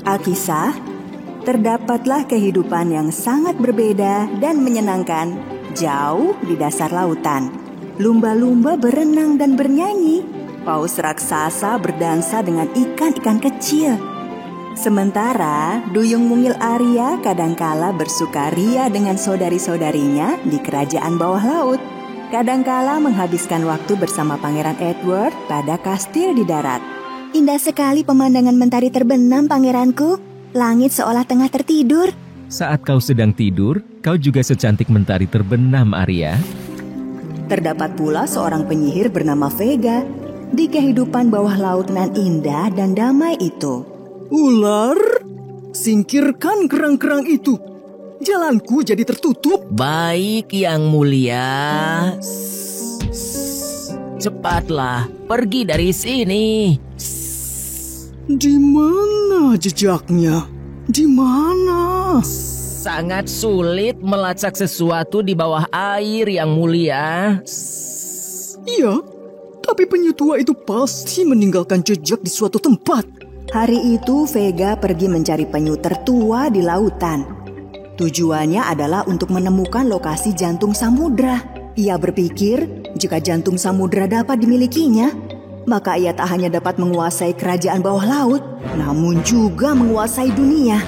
Alkisah, terdapatlah kehidupan yang sangat berbeda dan menyenangkan jauh di dasar lautan. Lumba-lumba berenang dan bernyanyi. Paus raksasa berdansa dengan ikan-ikan kecil. Sementara Duyung Mungil Arya kadangkala bersukaria dengan saudari-saudarinya di kerajaan bawah laut. Kadangkala menghabiskan waktu bersama Pangeran Edward pada kastil di darat. Indah sekali pemandangan mentari terbenam, pangeranku. Langit seolah tengah tertidur. Saat kau sedang tidur, kau juga secantik mentari terbenam, Arya. Terdapat pula seorang penyihir bernama Vega di kehidupan bawah laut nan indah dan damai itu. Ular, singkirkan kerang-kerang itu. Jalanku jadi tertutup. Baik, Yang Mulia. Cepatlah, pergi dari sini. Di mana jejaknya? Di mana? Sangat sulit melacak sesuatu di bawah air, Yang Mulia. Iya, tapi penyu tua itu pasti meninggalkan jejak di suatu tempat. Hari itu Vega pergi mencari penyu tertua di lautan. Tujuannya adalah untuk menemukan lokasi jantung samudra. Ia berpikir jika jantung samudra dapat dimilikinya, maka ia tak hanya dapat menguasai kerajaan bawah laut, namun juga menguasai dunia.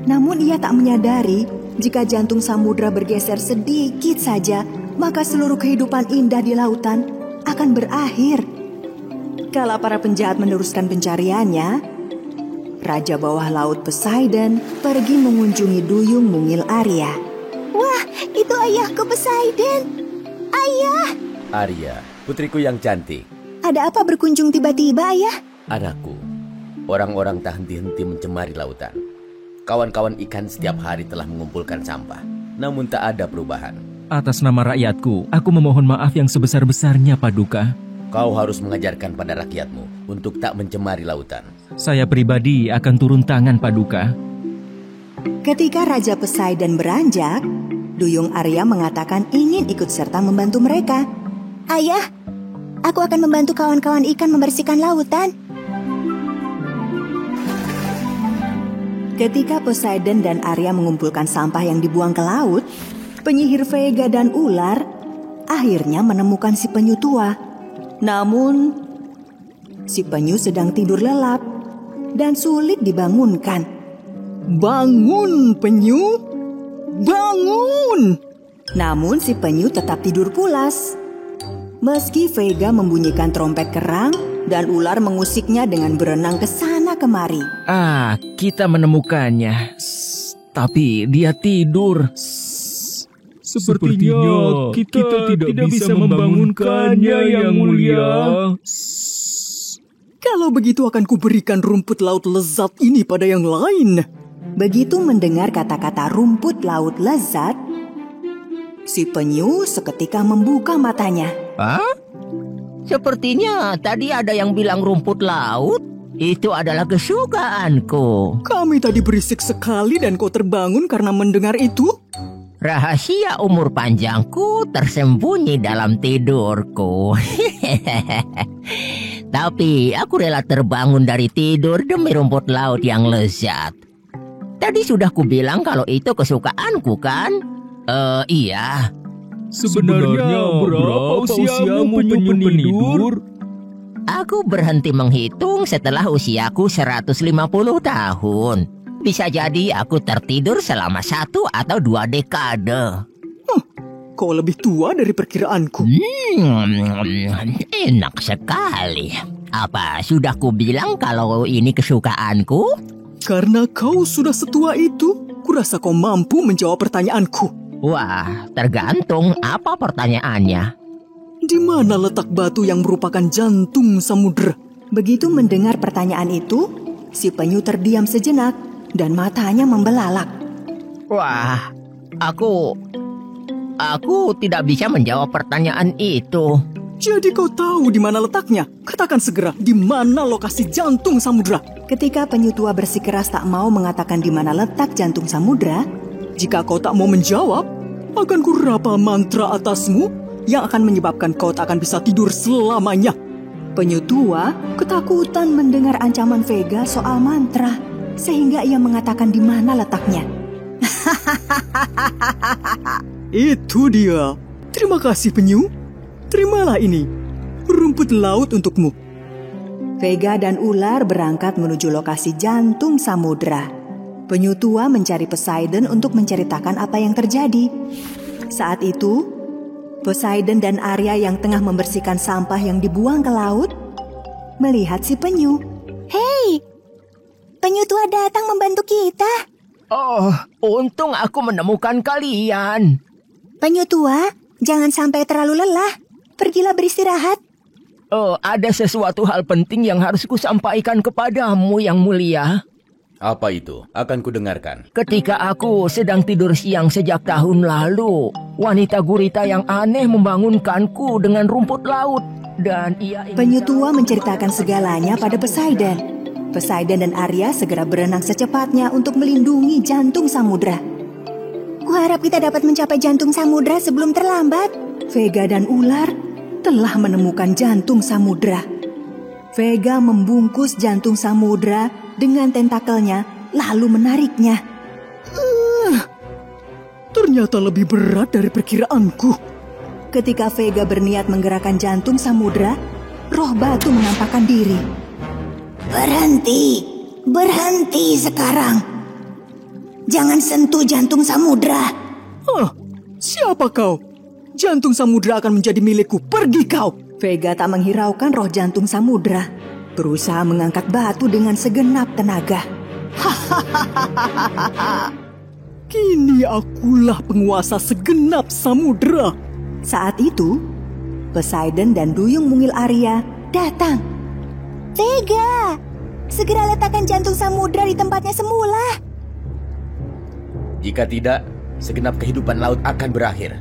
Namun ia tak menyadari jika jantung samudra bergeser sedikit saja, maka seluruh kehidupan indah di lautan akan berakhir. Kala para penjahat meneruskan pencariannya, Raja bawah laut Poseidon pergi mengunjungi Duyung Mungil Arya. Wah, itu ayahku Poseidon. Ayah! Arya, putriku yang cantik. Ada apa berkunjung tiba-tiba, ayah? Anakku, orang-orang tak henti-henti mencemari lautan. Kawan-kawan ikan setiap hari telah mengumpulkan sampah, namun tak ada perubahan. Atas nama rakyatku, aku memohon maaf yang sebesar-besarnya, Paduka. Kau harus mengajarkan pada rakyatmu untuk tak mencemari lautan. Saya pribadi akan turun tangan, Paduka. Ketika Raja Poseidon beranjak, Duyung Arya mengatakan ingin ikut serta membantu mereka. Ayah, aku akan membantu kawan-kawan ikan membersihkan lautan. Ketika Poseidon dan Arya mengumpulkan sampah yang dibuang ke laut, penyihir Vega dan ular akhirnya menemukan si penyu tua. Namun, si penyu sedang tidur lelap dan sulit dibangunkan. Bangun, penyu! Bangun! Namun si penyu tetap tidur pulas. Meski Vega membunyikan trompet kerang dan ular mengusiknya dengan berenang ke sana kemari. Kita menemukannya. Tapi dia tidur. Sepertinya kita tidak bisa membangunkannya, Yang Mulia. Kalau begitu akan kuberikan rumput laut lezat ini pada yang lain. Begitu mendengar kata-kata rumput laut lezat, si penyu seketika membuka matanya. Hah? Sepertinya tadi ada yang bilang rumput laut. Itu adalah kesukaanku. Kami tadi berisik sekali dan kau terbangun karena mendengar itu? Rahasia umur panjangku tersembunyi dalam tidurku. Tapi aku rela terbangun dari tidur demi rumput laut yang lezat. Tadi sudah kubilang kalau itu kesukaanku, kan? Iya. Sebenarnya berapa usiamu, penyu penidur? Aku berhenti menghitung setelah usiaku 150 tahun. Bisa jadi aku tertidur selama 1 atau 2 dekade. Kau lebih tua dari perkiraanku. Enak sekali. Apa sudah kubilang kalau ini kesukaanku? Karena kau sudah setua itu, kurasa kau mampu menjawab pertanyaanku. Wah, tergantung apa pertanyaannya. Di mana letak batu yang merupakan jantung samudera? Begitu mendengar pertanyaan itu, si penyu terdiam sejenak dan matanya membelalak. Wah, aku tidak bisa menjawab pertanyaan itu. Jadi kau tahu di mana letaknya? Katakan segera, di mana lokasi jantung samudera? Ketika penyu tua bersikeras tak mau mengatakan di mana letak jantung samudera, jika kau tak mau menjawab, akan kurapal mantra atasmu yang akan menyebabkan kau tak akan bisa tidur selamanya. Penyu tua ketakutan mendengar ancaman Vega soal mantra. sehingga ia mengatakan di mana letaknya. Itu dia. Terima kasih penyu. Terimalah ini, rumput laut untukmu. Vega dan ular berangkat menuju lokasi jantung samudra. Penyu tua mencari Poseidon untuk menceritakan apa yang terjadi. Saat itu, Poseidon dan Arya yang tengah membersihkan sampah yang dibuang ke laut melihat si penyu. Hei, penyu tua datang membantu kita. Oh, untung aku menemukan kalian. Penyu tua, jangan sampai terlalu lelah. Pergilah beristirahat. Oh, ada sesuatu hal penting yang harus kusampaikan kepadamu, Yang Mulia. Apa itu? Akan kudengarkan. Ketika aku sedang tidur siang sejak tahun lalu, wanita gurita yang aneh membangunkanku dengan rumput laut. Dan penyu tua menceritakan segalanya pada Poseidon. Poseidon dan Arya segera berenang secepatnya untuk melindungi jantung samudra. Kuharap kita dapat mencapai jantung samudra sebelum terlambat. Vega dan ular telah menemukan jantung samudra. Vega membungkus jantung samudra dengan tentakelnya lalu menariknya. Ternyata lebih berat dari perkiraanku. Ketika Vega berniat menggerakkan jantung samudra, roh batu menampakkan diri. Berhenti sekarang. Jangan sentuh jantung samudra. Siapa kau? Jantung samudra akan menjadi milikku. Pergi kau! Vega tak menghiraukan roh jantung samudra, berusaha mengangkat batu dengan segenap tenaga. Kini akulah penguasa segenap samudra. Saat itu, Poseidon dan duyung mungil Arya datang. Vega, segera letakkan jantung samudra di tempatnya semula. Jika tidak, segenap kehidupan laut akan berakhir.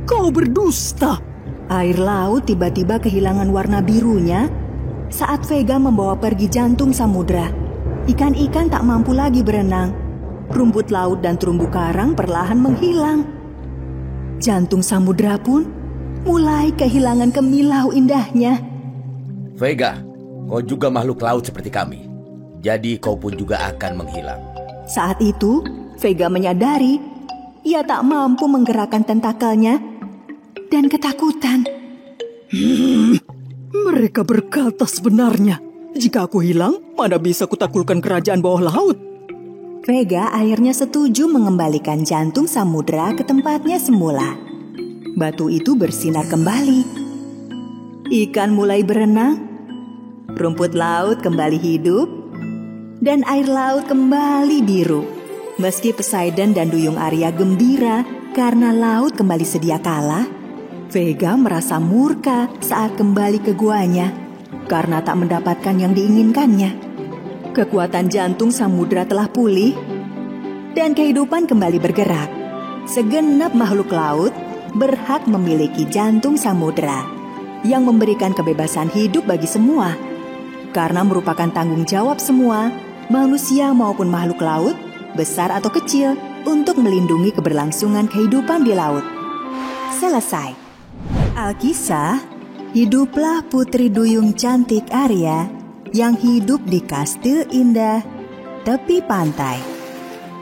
Kau berdusta. Air laut tiba-tiba kehilangan warna birunya saat Vega membawa pergi jantung samudra. Ikan-ikan tak mampu lagi berenang. Rumput laut dan terumbu karang perlahan menghilang. Jantung samudra pun mulai kehilangan kemilau indahnya. Vega, kau juga makhluk laut seperti kami. Jadi kau pun juga akan menghilang. Saat itu, Vega menyadari ia tak mampu menggerakkan tentakelnya dan ketakutan. Mereka berkata sebenarnya. Jika aku hilang, mana bisa kutaklukkan kerajaan bawah laut? Vega akhirnya setuju mengembalikan jantung samudra ke tempatnya semula. Batu itu bersinar kembali. Ikan mulai berenang, rumput laut kembali hidup, dan air laut kembali biru. Meski Poseidon dan duyung Arya gembira karena laut kembali sedia kala, Vega merasa murka saat kembali ke guanya karena tak mendapatkan yang diinginkannya. Kekuatan jantung samudra telah pulih dan kehidupan kembali bergerak. Segenap makhluk laut berhak memiliki jantung samudra yang memberikan kebebasan hidup bagi semua. Karena merupakan tanggung jawab semua, manusia maupun makhluk laut, besar atau kecil, untuk melindungi keberlangsungan kehidupan di laut. Selesai. Alkisah, hiduplah putri duyung cantik Arya yang hidup di kastil indah tepi pantai.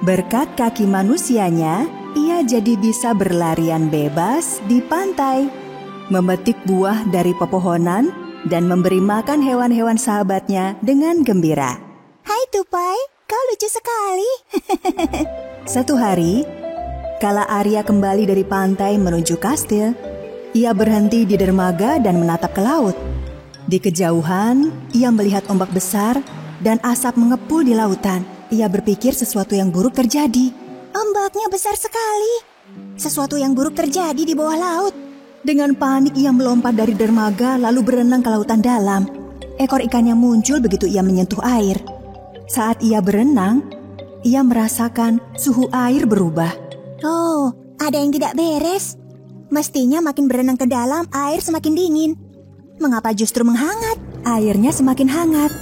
Berkat kaki manusianya, ia jadi bisa berlarian bebas di pantai, memetik buah dari pepohonan, dan memberi makan hewan-hewan sahabatnya dengan gembira. Hai Tupai, kau lucu sekali. Satu hari, kala Arya kembali dari pantai menuju kastil, ia berhenti di dermaga dan menatap ke laut. Di kejauhan, ia melihat ombak besar dan asap mengepul di lautan. Ia berpikir sesuatu yang buruk terjadi. Ombaknya besar sekali. Sesuatu yang buruk terjadi di bawah laut. Dengan panik ia melompat dari dermaga lalu berenang ke lautan dalam. Ekor ikannya muncul begitu ia menyentuh air. Saat ia berenang, ia merasakan suhu air berubah. Oh, ada yang tidak beres. Mestinya makin berenang ke dalam, air semakin dingin. Mengapa justru menghangat? Airnya semakin hangat,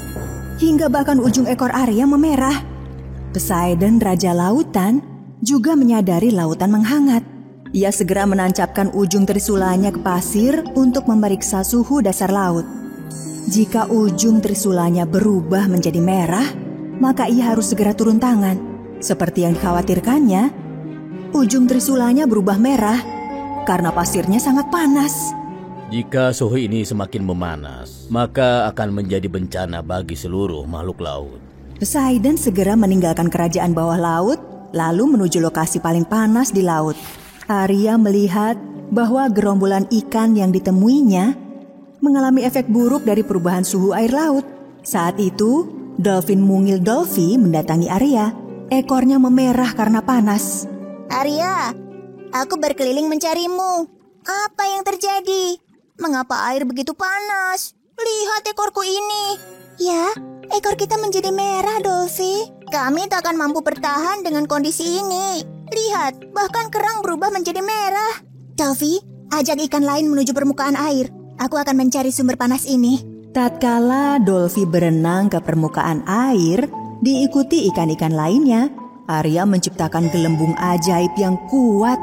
hingga bahkan ujung ekor Arya memerah. Poseidon, Raja Lautan, juga menyadari lautan menghangat. Ia segera menancapkan ujung trisulanya ke pasir untuk memeriksa suhu dasar laut. Jika ujung trisulanya berubah menjadi merah, maka ia harus segera turun tangan. Seperti yang dikhawatirkannya, ujung trisulanya berubah merah karena pasirnya sangat panas. Jika suhu ini semakin memanas, maka akan menjadi bencana bagi seluruh makhluk laut. Poseidon segera meninggalkan kerajaan bawah laut, lalu menuju lokasi paling panas di laut. Arya melihat bahwa gerombolan ikan yang ditemuinya mengalami efek buruk dari perubahan suhu air laut. Saat itu, dolphin mungil Dolphy mendatangi Arya. Ekornya memerah karena panas. Arya, aku berkeliling mencarimu. Apa yang terjadi? Mengapa air begitu panas? Lihat ekorku ini. Ya, ekor kita menjadi merah, Dolphy. Kami tak akan mampu bertahan dengan kondisi ini. Lihat, bahkan kerang berubah menjadi merah. Dolphy, ajak ikan lain menuju permukaan air. Aku akan mencari sumber panas ini. Tatkala Dolphy berenang ke permukaan air, diikuti ikan-ikan lainnya, Arya menciptakan gelembung ajaib yang kuat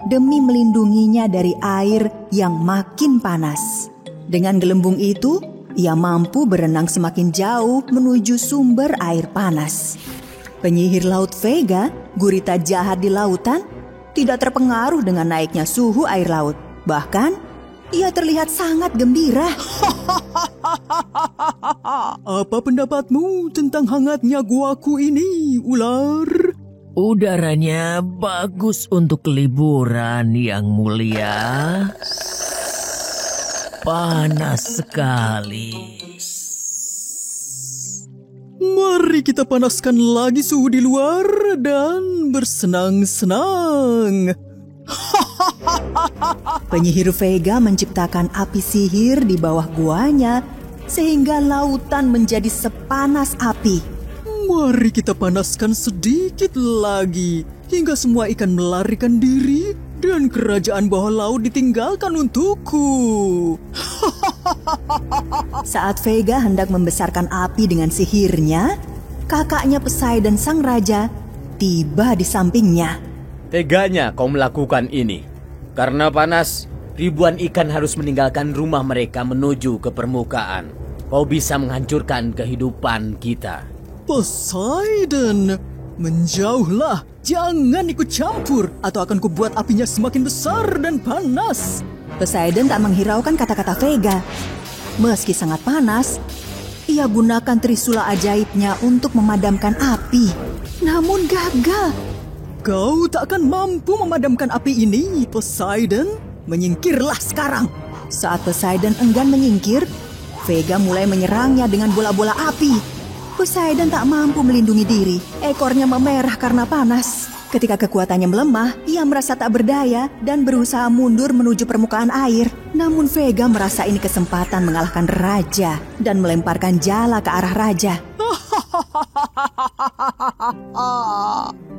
demi melindunginya dari air yang makin panas. Dengan gelembung itu, ia mampu berenang semakin jauh menuju sumber air panas. Penyihir laut Vega, gurita jahat di lautan, tidak terpengaruh dengan naiknya suhu air laut. Bahkan, ia terlihat sangat gembira. Apa pendapatmu tentang hangatnya guaku ini, ular? Udaranya bagus untuk liburan, Yang Mulia. Panas sekali. Mari kita panaskan lagi suhu di luar dan bersenang-senang. Penyihir Vega menciptakan api sihir di bawah guanya sehingga lautan menjadi sepanas api. Mari kita panaskan sedikit lagi hingga semua ikan melarikan diri dan kerajaan bawah laut ditinggalkan untukku. Saat Vega hendak membesarkan api dengan sihirnya, kakaknya Poseidon sang raja tiba di sampingnya. Teganya kau melakukan ini. Karena panas, ribuan ikan harus meninggalkan rumah mereka menuju ke permukaan. Kau bisa menghancurkan kehidupan kita. Poseidon, menjauhlah. Jangan ikut campur atau akan kubuat apinya semakin besar dan panas. Poseidon tak menghiraukan kata-kata Vega. Meski sangat panas, ia gunakan trisula ajaibnya untuk memadamkan api. Namun gagal. Kau tak akan mampu memadamkan api ini, Poseidon. Menyingkirlah sekarang. Saat Poseidon enggan menyingkir, Vega mulai menyerangnya dengan bola-bola api. Poseidon tak mampu melindungi diri. Ekornya memerah karena panas. Ketika kekuatannya melemah, ia merasa tak berdaya dan berusaha mundur menuju permukaan air. Namun Vega merasa ini kesempatan mengalahkan raja dan melemparkan jala ke arah raja.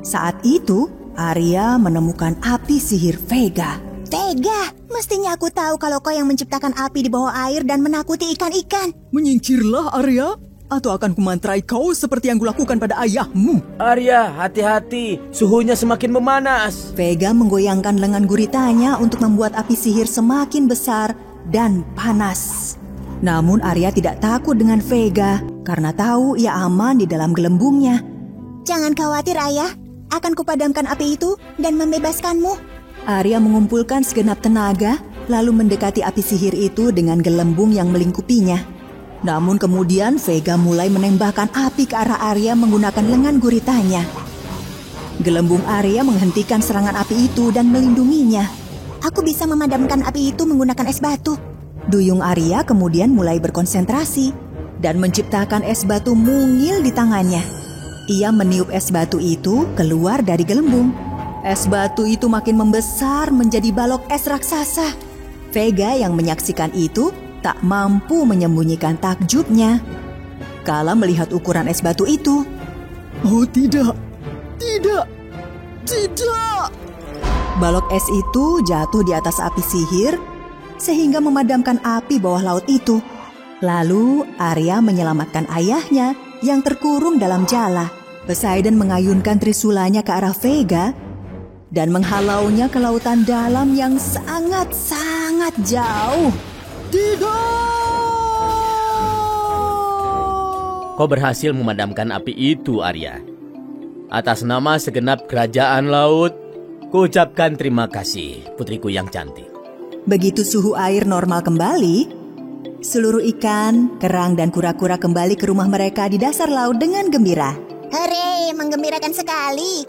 Saat itu, Arya menemukan api sihir Vega. Vega, mestinya aku tahu kalau kau yang menciptakan api di bawah air dan menakuti ikan-ikan. Menyingkirlah, Arya, atau akan kumantrai kau seperti yang kulakukan pada ayahmu. Arya, hati-hati. Suhunya semakin memanas. Vega menggoyangkan lengan guritanya untuk membuat api sihir semakin besar dan panas. Namun Arya tidak takut dengan Vega karena tahu ia aman di dalam gelembungnya. Jangan khawatir, Ayah. Akan kupadamkan api itu dan membebaskanmu. Arya mengumpulkan segenap tenaga lalu mendekati api sihir itu dengan gelembung yang melingkupinya. Namun kemudian Vega mulai menembakkan api ke arah Arya menggunakan lengan guritanya. Gelembung Arya menghentikan serangan api itu dan melindunginya. Aku bisa memadamkan api itu menggunakan es batu. Duyung Arya kemudian mulai berkonsentrasi dan menciptakan es batu mungil di tangannya. Ia meniup es batu itu keluar dari gelembung. Es batu itu makin membesar menjadi balok es raksasa. Vega yang menyaksikan itu tak mampu menyembunyikan takjubnya kala melihat ukuran es batu itu. Oh tidak, tidak, tidak. Balok es itu jatuh di atas api sihir sehingga memadamkan api bawah laut itu. Lalu Arya menyelamatkan ayahnya yang terkurung dalam jala. Poseidon mengayunkan trisulanya ke arah Vega dan menghalaunya ke lautan dalam yang sangat-sangat jauh. Tidak! kau berhasil memadamkan api itu, Arya. Atas nama segenap kerajaan laut, kuucapkan terima kasih, putriku yang cantik. Begitu suhu air normal kembali, seluruh ikan, kerang, dan kura-kura kembali ke rumah mereka di dasar laut dengan gembira. Hore, menggembirakan sekali.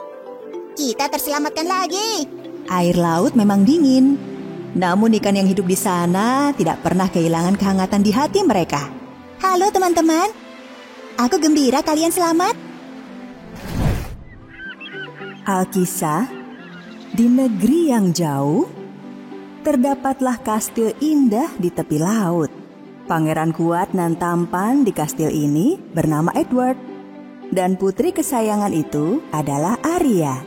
Kita terselamatkan lagi. Air laut memang dingin, namun ikan yang hidup di sana tidak pernah kehilangan kehangatan di hati mereka. Halo teman-teman, aku gembira kalian selamat. Alkisah, di negeri yang jauh, terdapatlah kastil indah di tepi laut. Pangeran kuat dan tampan di kastil ini bernama Edward, dan putri kesayangan itu adalah Arya.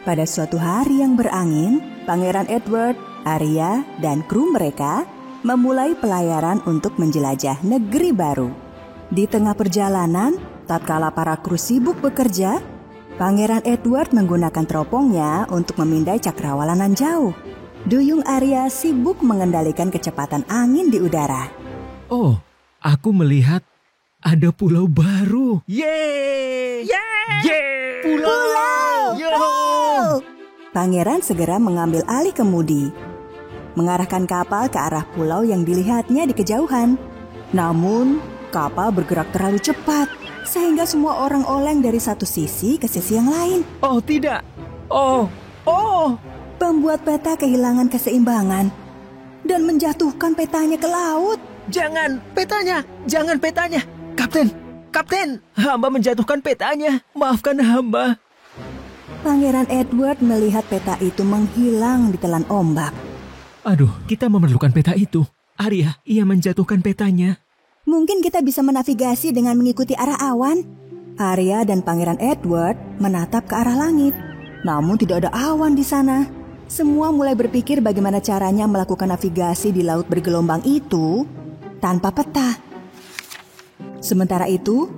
Pada suatu hari yang berangin, Pangeran Edward, Arya, dan kru mereka memulai pelayaran untuk menjelajah negeri baru. Di tengah perjalanan, tatkala para kru sibuk bekerja, Pangeran Edward menggunakan teropongnya untuk memindai cakrawala nan jauh. Duyung Arya sibuk mengendalikan kecepatan angin di udara. Oh, aku melihat ada pulau baru. Yeay! Yeay! Pulau! Pangeran segera mengambil alih kemudi, mengarahkan kapal ke arah pulau yang dilihatnya di kejauhan. Namun, kapal bergerak terlalu cepat, sehingga semua orang oleng dari satu sisi ke sisi yang lain. Oh tidak! Oh! Pembuat peta kehilangan keseimbangan dan menjatuhkan petanya ke laut. Jangan petanya! Kapten, hamba menjatuhkan petanya. Maafkan hamba. Pangeran Edward melihat peta itu menghilang di telan ombak. Aduh, kita memerlukan peta itu. Arya, ia menjatuhkan petanya. Mungkin kita bisa menavigasi dengan mengikuti arah awan. Arya dan Pangeran Edward menatap ke arah langit. Namun tidak ada awan di sana. Semua mulai berpikir bagaimana caranya melakukan navigasi di laut bergelombang itu tanpa peta. Sementara itu,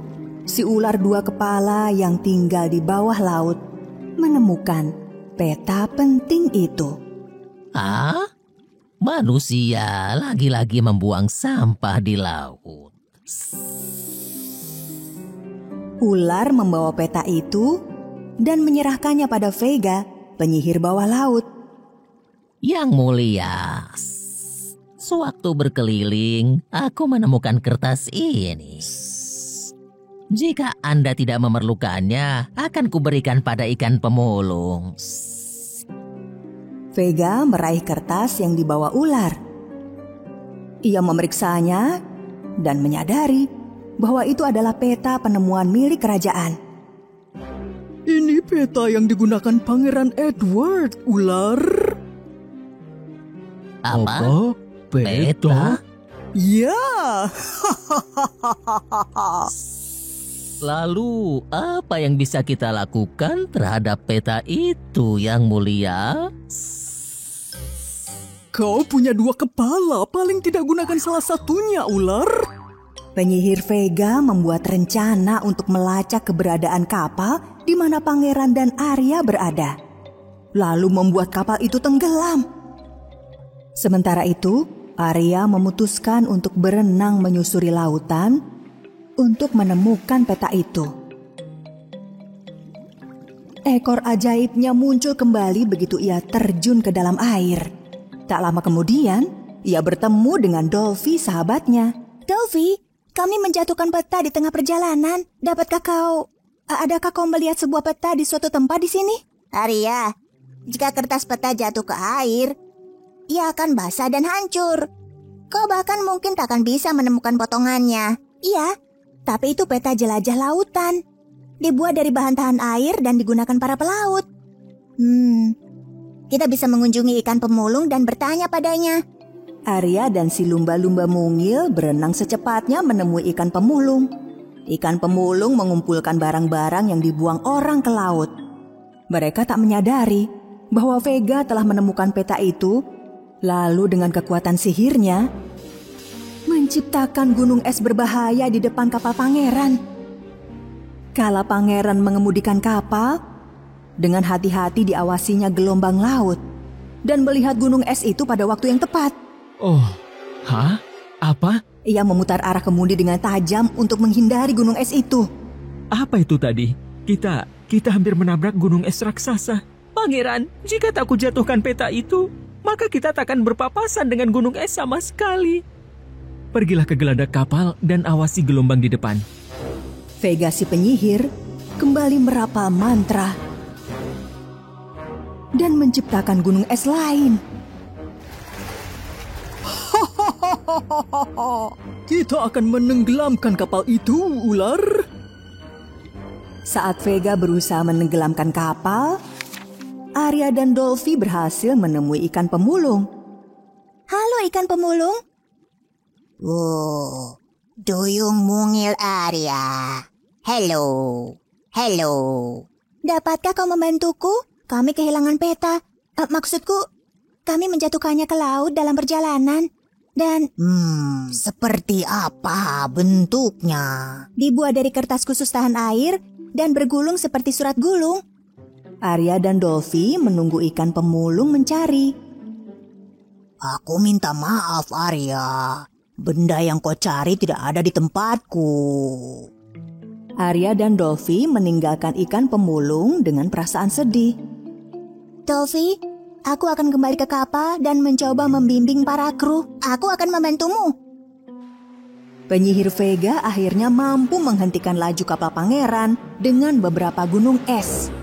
si ular dua kepala yang tinggal di bawah laut menemukan peta penting itu. Manusia lagi-lagi membuang sampah di laut. Ular membawa peta itu dan menyerahkannya pada Vega, penyihir bawah laut. Yang mulia, sewaktu berkeliling, aku menemukan kertas ini. Jika Anda tidak memerlukannya, akan kuberikan pada ikan pemulung. Vega meraih kertas yang dibawa ular. Ia memeriksanya dan menyadari bahwa itu adalah peta penemuan milik kerajaan. Ini peta yang digunakan Pangeran Edward, ular. Apa? Peta? Ya. Lalu, apa yang bisa kita lakukan terhadap peta itu, Yang Mulia? Kau punya dua kepala, paling tidak gunakan salah satunya, ular. Penyihir Vega membuat rencana untuk melacak keberadaan kapal di mana Pangeran dan Arya berada, lalu membuat kapal itu tenggelam. Sementara itu, Arya memutuskan untuk berenang menyusuri lautan untuk menemukan peta itu. Ekor ajaibnya muncul kembali begitu ia terjun ke dalam air. Tak lama kemudian, ia bertemu dengan Dolphy, sahabatnya. Dolphy, kami menjatuhkan peta di tengah perjalanan. Adakah kau melihat sebuah peta di suatu tempat di sini? Arya, jika kertas peta jatuh ke air, ia akan basah dan hancur. Kau bahkan mungkin tak akan bisa menemukan potongannya. Iya, tapi itu peta jelajah lautan. Dibuat dari bahan tahan air dan digunakan para pelaut. Kita bisa mengunjungi ikan pemulung dan bertanya padanya. Arya dan si lumba-lumba mungil berenang secepatnya menemui ikan pemulung. Ikan pemulung mengumpulkan barang-barang yang dibuang orang ke laut. Mereka tak menyadari bahwa Vega telah menemukan peta itu, lalu dengan kekuatan sihirnya menciptakan gunung es berbahaya di depan kapal pangeran. Kala pangeran mengemudikan kapal, dengan hati-hati diawasinya gelombang laut dan melihat gunung es itu pada waktu yang tepat. Oh, apa? Ia memutar arah kemudi dengan tajam untuk menghindari gunung es itu. Apa itu tadi? Kita hampir menabrak gunung es raksasa. Pangeran, jika tak kujatuhkan peta itu, maka kita tak akan berpapasan dengan gunung es sama sekali. Pergilah ke geladak kapal dan awasi gelombang di depan. Vega si penyihir kembali merapal mantra dan menciptakan gunung es lain. Kita akan menenggelamkan kapal itu, ular. Saat Vega berusaha menenggelamkan kapal, Arya dan Dolphy berhasil menemui ikan pemulung. Halo ikan pemulung. Oh, duyung mungil Arya. Halo. Dapatkah kau membantuku? Kami kehilangan peta. Maksudku, kami menjatuhkannya ke laut dalam perjalanan. Dan... seperti apa bentuknya? Dibuat dari kertas khusus tahan air dan bergulung seperti surat gulung. Arya dan Dolphy menunggu ikan pemulung mencari. Aku minta maaf Arya. Benda yang kau cari tidak ada di tempatku. Arya dan Dolphy meninggalkan ikan pemulung dengan perasaan sedih. Dolphy, aku akan kembali ke kapal dan mencoba membimbing para kru. Aku akan membantumu. Penyihir Vega akhirnya mampu menghentikan laju kapal pangeran dengan beberapa gunung es.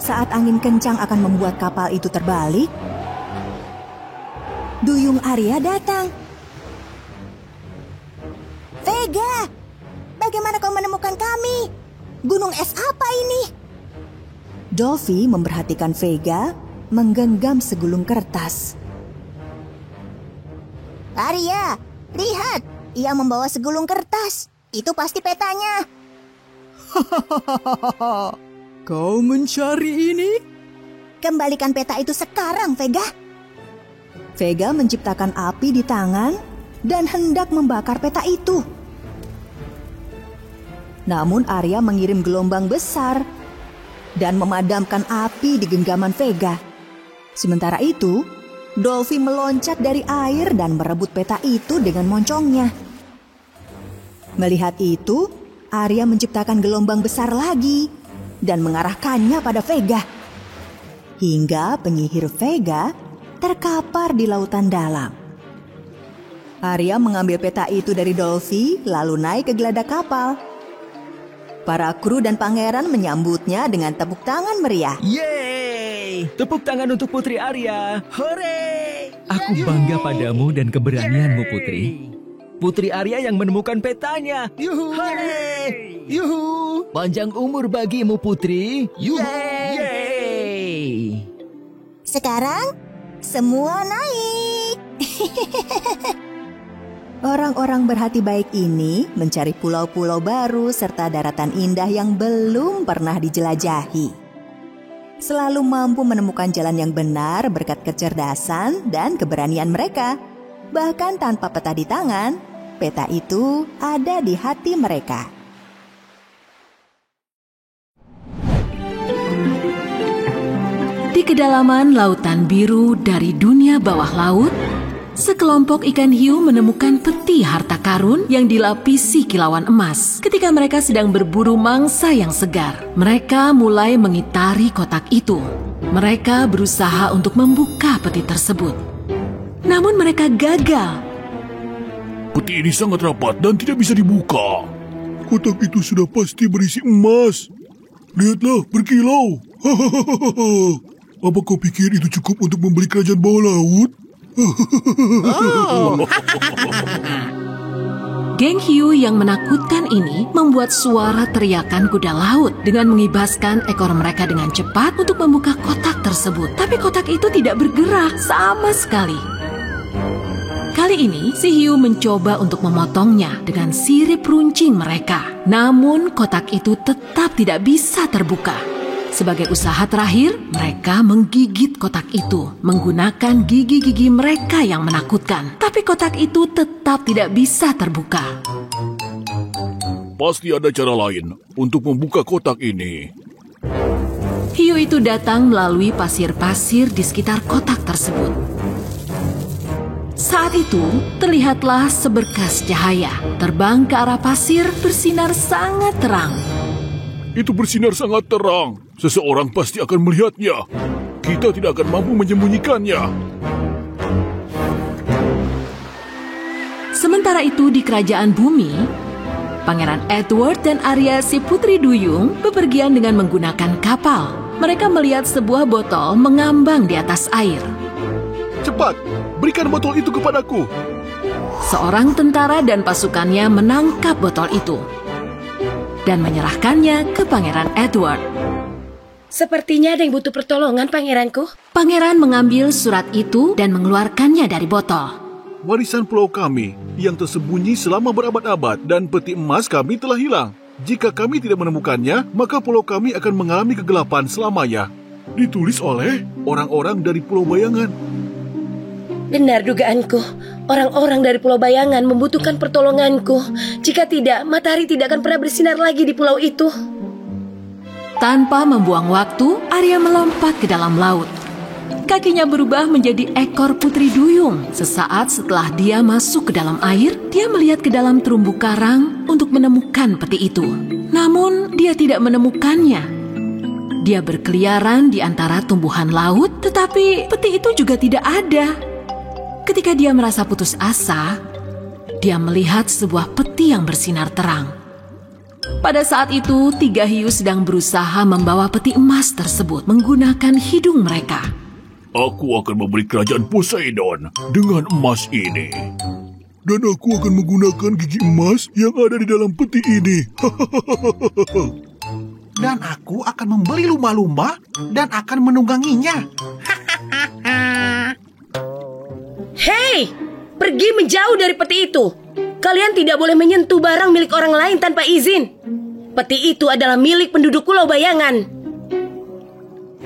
Saat angin kencang akan membuat kapal itu terbalik, duyung Arya datang. Vega, bagaimana kau menemukan kami? Gunung es apa ini? Dolphy memperhatikan Vega menggenggam segulung kertas. Arya, lihat, ia membawa segulung kertas. Itu pasti petanya. Kau mencari ini? Kembalikan peta itu sekarang, Vega. Vega menciptakan api di tangan dan hendak membakar peta itu. Namun Arya mengirim gelombang besar dan memadamkan api di genggaman Vega. Sementara itu, Dolphy meloncat dari air dan merebut peta itu dengan moncongnya. Melihat itu, Arya menciptakan gelombang besar lagi dan mengarahkannya pada Vega. Hingga penyihir Vega terkapar di lautan dalam. Arya mengambil peta itu dari Dolphy lalu naik ke geladak kapal. Para kru dan pangeran menyambutnya dengan tepuk tangan meriah. Yeay! Tepuk tangan untuk Putri Arya. Hore! Aku bangga padamu dan keberanianmu, Putri. Putri Arya yang menemukan petanya. Yuhu! Hore! Yuhu! Panjang umur bagimu, Putri. Yuhu! Yeay! Sekarang, semua naik. Orang-orang berhati baik ini mencari pulau-pulau baru serta daratan indah yang belum pernah dijelajahi. Selalu mampu menemukan jalan yang benar berkat kecerdasan dan keberanian mereka. Bahkan tanpa peta di tangan, peta itu ada di hati mereka. Di kedalaman lautan biru dari dunia bawah laut, sekelompok ikan hiu menemukan peti harta karun yang dilapisi kilauan emas. Ketika mereka sedang berburu mangsa yang segar, mereka mulai mengitari kotak itu. Mereka berusaha untuk membuka peti tersebut. Namun mereka gagal. Peti ini sangat rapat dan tidak bisa dibuka. Kotak itu sudah pasti berisi emas. Lihatlah, berkilau. Apa kau pikir itu cukup untuk membeli kerajaan bawah laut? Geng hiu yang menakutkan ini membuat suara teriakan kuda laut dengan mengibaskan ekor mereka dengan cepat untuk membuka kotak tersebut. Tapi kotak itu tidak bergerak sama sekali. Kali ini, si hiu mencoba untuk memotongnya dengan sirip runcing mereka. Namun, kotak itu tetap tidak bisa terbuka. Sebagai usaha terakhir, mereka menggigit kotak itu menggunakan gigi-gigi mereka yang menakutkan. Tapi kotak itu tetap tidak bisa terbuka. Pasti ada cara lain untuk membuka kotak ini. Hiu itu datang melalui pasir-pasir di sekitar kotak tersebut. Saat itu, terlihatlah seberkas cahaya terbang ke arah pasir bersinar sangat terang. Itu bersinar sangat terang. Seseorang pasti akan melihatnya. Kita tidak akan mampu menyembunyikannya. Sementara itu di kerajaan bumi, Pangeran Edward dan Arya si Putri Duyung bepergian dengan menggunakan kapal. Mereka melihat sebuah botol mengambang di atas air. Cepat, berikan botol itu kepadaku. Seorang tentara dan pasukannya menangkap botol itu dan menyerahkannya ke Pangeran Edward. Sepertinya ada yang butuh pertolongan, pangeranku. Pangeran mengambil surat itu dan mengeluarkannya dari botol. Warisan pulau kami yang tersembunyi selama berabad-abad dan peti emas kami telah hilang. Jika kami tidak menemukannya, maka pulau kami akan mengalami kegelapan selamanya. Ditulis oleh orang-orang dari Pulau Bayangan. Benar dugaanku. Orang-orang dari Pulau Bayangan membutuhkan pertolonganku. Jika tidak, matahari tidak akan pernah bersinar lagi di pulau itu. Tanpa membuang waktu, Arya melompat ke dalam laut. Kakinya berubah menjadi ekor Putri Duyung. Sesaat setelah dia masuk ke dalam air, dia melihat ke dalam terumbu karang untuk menemukan peti itu. Namun, dia tidak menemukannya. Dia berkeliaran di antara tumbuhan laut, tetapi peti itu juga tidak ada. Ketika dia merasa putus asa, dia melihat sebuah peti yang bersinar terang. Pada saat itu, 3 hiu sedang berusaha membawa peti emas tersebut menggunakan hidung mereka. Aku akan memberi kerajaan Poseidon dengan emas ini. Dan aku akan menggunakan gigi emas yang ada di dalam peti ini. Dan aku akan membeli lumba-lumba dan akan menungganginya. Hei, pergi menjauh dari peti itu. Kalian tidak boleh menyentuh barang milik orang lain tanpa izin. Peti itu adalah milik penduduk Pulau Bayangan.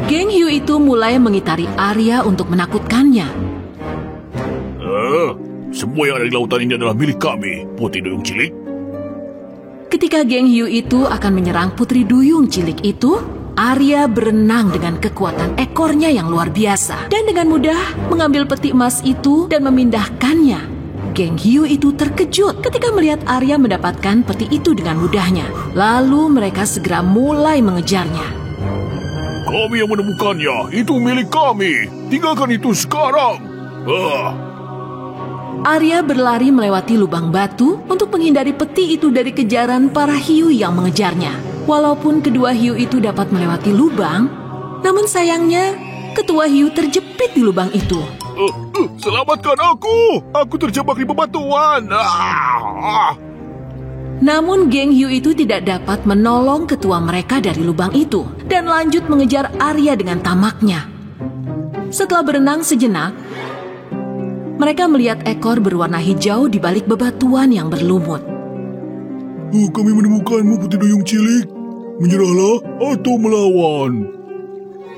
Geng hiu itu mulai mengitari Arya untuk menakutkannya. Semua yang ada di lautan ini adalah milik kami, Putri Duyung Cilik. Ketika geng hiu itu akan menyerang Putri Duyung Cilik itu, Arya berenang dengan kekuatan ekornya yang luar biasa dan dengan mudah mengambil peti emas itu dan memindahkannya. Geng hiu itu terkejut ketika melihat Arya mendapatkan peti itu dengan mudahnya. Lalu mereka segera mulai mengejarnya. Kami yang menemukannya, itu milik kami. Tinggalkan itu sekarang. Arya berlari melewati lubang batu untuk menghindari peti itu dari kejaran para hiu yang mengejarnya. Walaupun kedua hiu itu dapat melewati lubang, namun sayangnya ketua hiu terjepit di lubang itu. Selamatkan aku! Aku terjebak di bebatuan. Namun geng hiu itu tidak dapat menolong ketua mereka dari lubang itu dan lanjut mengejar Arya dengan tamaknya. Setelah berenang sejenak, mereka melihat ekor berwarna hijau di balik bebatuan yang berlumut. Kami menemukanmu, Putri Duyung Cilik. Menyerahlah atau melawan.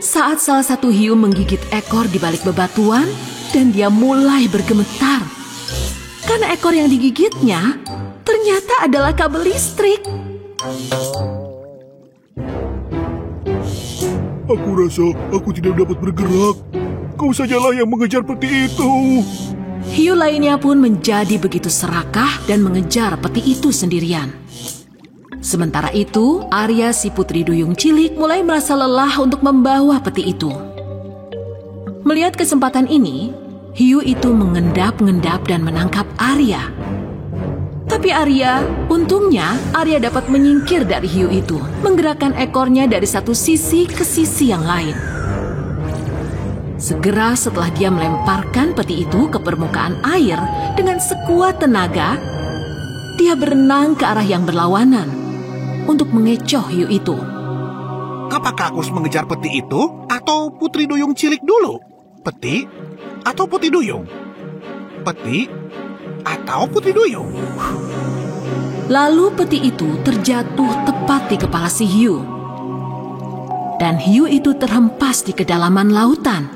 Saat salah satu hiu menggigit ekor di balik bebatuan dan dia mulai bergemetar. Karena ekor yang digigitnya ternyata adalah kabel listrik. Aku rasa aku tidak dapat bergerak. Kau sajalah yang mengejar peti itu. Hiu lainnya pun menjadi begitu serakah dan mengejar peti itu sendirian. Sementara itu, Arya si Putri Duyung Cilik mulai merasa lelah untuk membawa peti itu. Melihat kesempatan ini, hiu itu mengendap-endap dan menangkap Arya. Tapi untungnya Arya dapat menyingkir dari hiu itu, menggerakkan ekornya dari satu sisi ke sisi yang lain. Segera setelah dia melemparkan peti itu ke permukaan air dengan sekuat tenaga, dia berenang ke arah yang berlawanan untuk mengecoh hiu itu. Apakah aku harus mengejar peti itu atau Putri Duyung Cilik dulu? Peti atau Putri Duyung? Peti atau Putri Duyung? Lalu peti itu terjatuh tepat di kepala si hiu. Dan hiu itu terhempas di kedalaman lautan.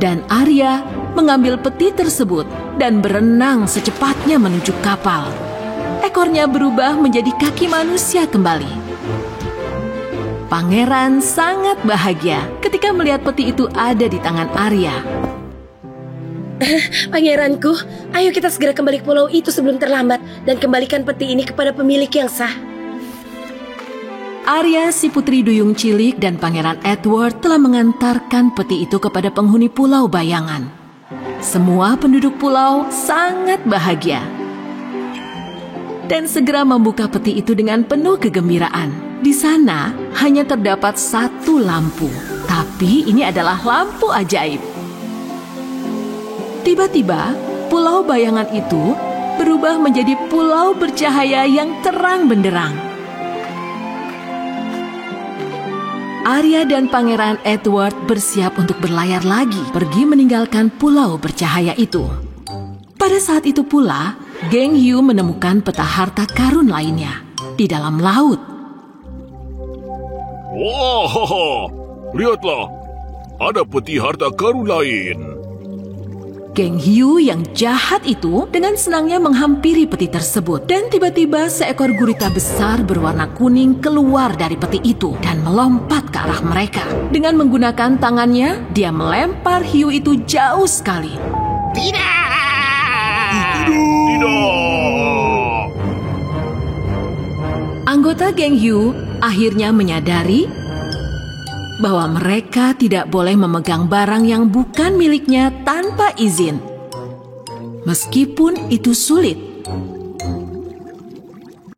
Dan Arya mengambil peti tersebut dan berenang secepatnya menuju kapal. Ekornya berubah menjadi kaki manusia kembali. Pangeran sangat bahagia ketika melihat peti itu ada di tangan Arya. Pangeranku, ayo kita segera kembali ke pulau itu sebelum terlambat dan kembalikan peti ini kepada pemilik yang sah. Arya, si putri duyung cilik, dan Pangeran Edward telah mengantarkan peti itu kepada penghuni Pulau Bayangan. Semua penduduk pulau sangat bahagia dan segera membuka peti itu dengan penuh kegembiraan. Di sana hanya terdapat satu lampu, tapi ini adalah lampu ajaib. Tiba-tiba, Pulau Bayangan itu berubah menjadi pulau bercahaya yang terang benderang. Arya dan Pangeran Edward bersiap untuk berlayar lagi, pergi meninggalkan pulau bercahaya itu. Pada saat itu pula, geng Hugh menemukan peta harta karun lainnya di dalam laut. Wah, lihatlah, ada peti harta karun lain. Geng Hugh yang jahat itu dengan senangnya menghampiri peti tersebut. Dan tiba-tiba seekor gurita besar berwarna kuning keluar dari peti itu dan melompat ke arah mereka. Dengan menggunakan tangannya, dia melempar hiu itu jauh sekali. Tidak! Anggota geng Hugh akhirnya menyadari bahwa mereka tidak boleh memegang barang yang bukan miliknya tanpa izin. Meskipun itu sulit,